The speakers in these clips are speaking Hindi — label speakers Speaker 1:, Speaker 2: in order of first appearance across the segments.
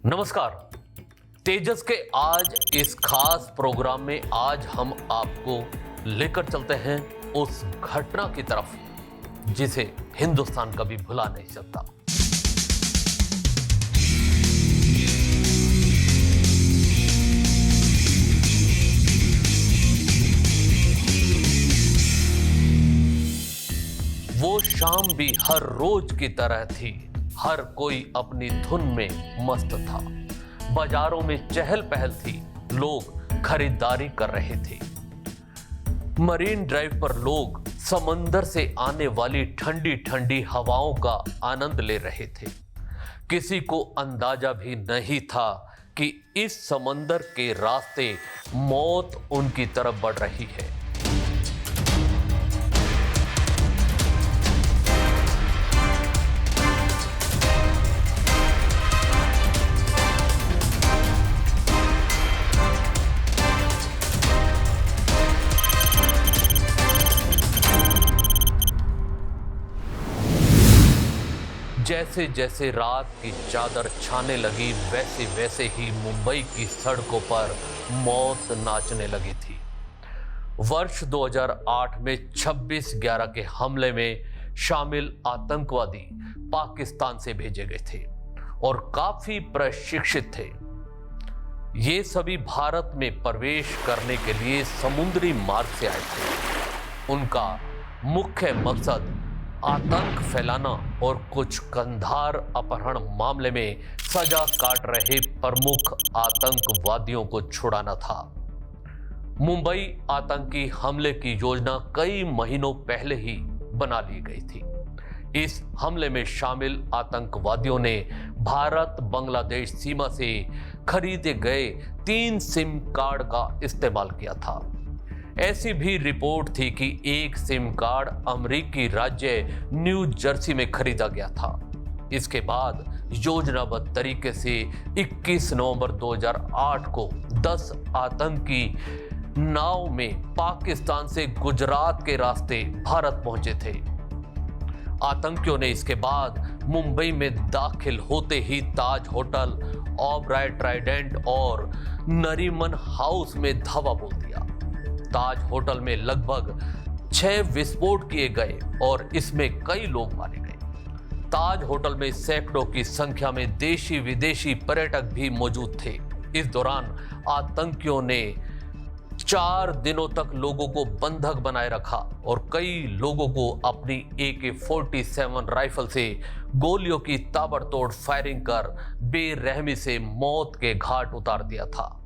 Speaker 1: नमस्कार। तेजस के आज इस खास प्रोग्राम में आज हम आपको लेकर चलते हैं उस घटना की तरफ जिसे हिंदुस्तान कभी भुला नहीं सकता। वो शाम भी हर रोज की तरह थी। हर कोई अपनी धुन में मस्त था। बाजारों में चहल पहल थी। लोग खरीदारी कर रहे थे। मरीन ड्राइव पर लोग समंदर से आने वाली ठंडी ठंडी हवाओं का आनंद ले रहे थे। किसी को अंदाजा भी नहीं था कि इस समंदर के रास्ते मौत उनकी तरफ बढ़ रही है। जैसे जैसे रात की चादर छाने लगी वैसे वैसे ही मुंबई की सड़कों पर मौत नाचने लगी थी। वर्ष 2008 में 26/11 के हमले में शामिल आतंकवादी पाकिस्तान से भेजे गए थे और काफी प्रशिक्षित थे। ये सभी भारत में प्रवेश करने के लिए समुद्री मार्ग से आए थे। उनका मुख्य मकसद आतंक फैलाना और कुछ कंधार अपहरण मामले में सजा काट रहे प्रमुख आतंकवादियों को छुड़ाना था। मुंबई आतंकी हमले की योजना कई महीनों पहले ही बना ली गई थी। इस हमले में शामिल आतंकवादियों ने भारत बांग्लादेश सीमा से खरीदे गए 3 सिम कार्ड का इस्तेमाल किया था। ऐसी भी रिपोर्ट थी कि एक सिम कार्ड अमेरिकी राज्य न्यू जर्सी में खरीदा गया था। इसके बाद योजनाबद्ध तरीके से 21 नवंबर 2008 को 10 आतंकी नाव में पाकिस्तान से गुजरात के रास्ते भारत पहुंचे थे। आतंकियों ने इसके बाद मुंबई में दाखिल होते ही ताज होटल, ओबराय ट्राइडेंट और नरीमन हाउस में धावा बोल दिया। ताज होटल में लगभग 6 विस्फोट किए गए और इसमें कई लोग मारे गए। ताज होटल में सैकड़ों की संख्या में देशी विदेशी पर्यटक भी मौजूद थे। इस दौरान आतंकियों ने 4 दिनों तक लोगों को बंधक बनाए रखा और कई लोगों को अपनी AK-47 राइफल से गोलियों की ताबड़तोड़ फायरिंग कर बेरहमी से मौत के घाट उतार दिया था।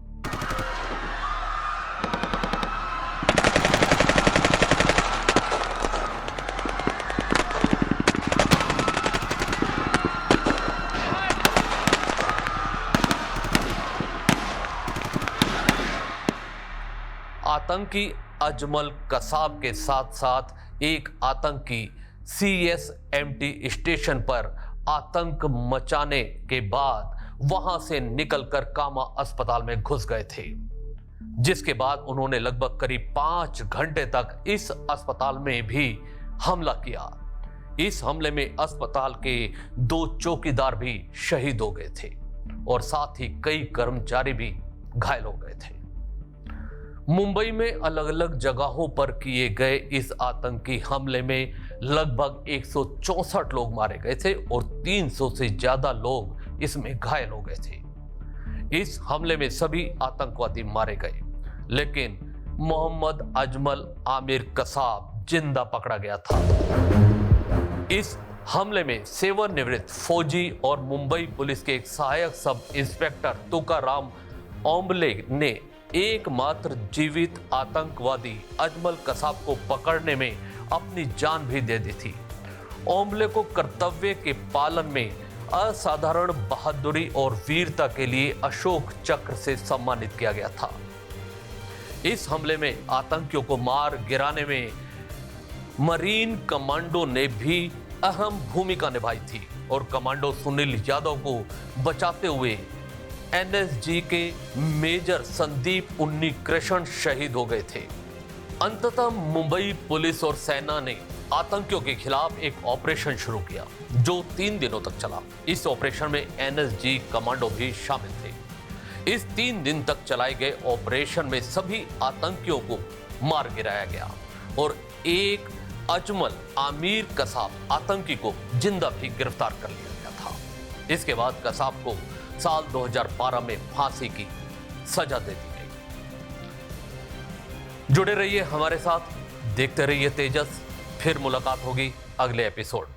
Speaker 1: आतंकी अजमल कसाब के साथ साथ एक आतंकी CSMT स्टेशन पर आतंक मचाने के बाद वहां से निकलकर कामा अस्पताल में घुस गए थे, जिसके बाद उन्होंने लगभग करीब 5 घंटे तक इस अस्पताल में भी हमला किया। इस हमले में अस्पताल के 2 चौकीदार भी शहीद हो गए थे और साथ ही कई कर्मचारी भी घायल हो गए थे। मुंबई में अलग अलग जगहों पर किए गए इस आतंकी हमले में लगभग 164 लोग मारे गए थे और 300 से ज्यादा लोग इसमें घायल हो गए थे। इस हमले में सभी आतंकवादी मारे गए, लेकिन मोहम्मद अजमल आमिर कसाब जिंदा पकड़ा गया था। इस हमले में सेवानिवृत्त फौजी और मुंबई पुलिस के एक सहायक सब इंस्पेक्टर तुकाराम ओंबले ने एकमात्र जीवित आतंकवादी अजमल कसाब को पकड़ने में अपनी जान भी दे दी थी। ओंबले को कर्तव्य के पालन में असाधारण बहादुरी और वीरता के लिए अशोक चक्र से सम्मानित किया गया था। इस हमले में आतंकियों को मार गिराने में मरीन कमांडो ने भी अहम भूमिका निभाई थी और कमांडो सुनील यादव को बचाते हुए NSG के मेजर संदीप उन्नीकृष्ण शहीद हो गए थे। अंततः मुंबई पुलिस और सेना ने आतंकियों के खिलाफ एक ऑपरेशन शुरू किया जो 3 दिनों तक चला। इस ऑपरेशन में एनएसजी कमांडो भी शामिल थे। इस 3 दिन तक चलाए गए ऑपरेशन में सभी आतंकियों को मार गिराया गया और एक अजमल आमिर कसाब आतंकी को जिंदा भी गिरफ्तार कर लिया गया था। इसके बाद कसाब को साल 2012 में फांसी की सजा दे दी गई। जुड़े रहिए हमारे साथ, देखते रहिए तेजस। फिर मुलाकात होगी अगले एपिसोड में।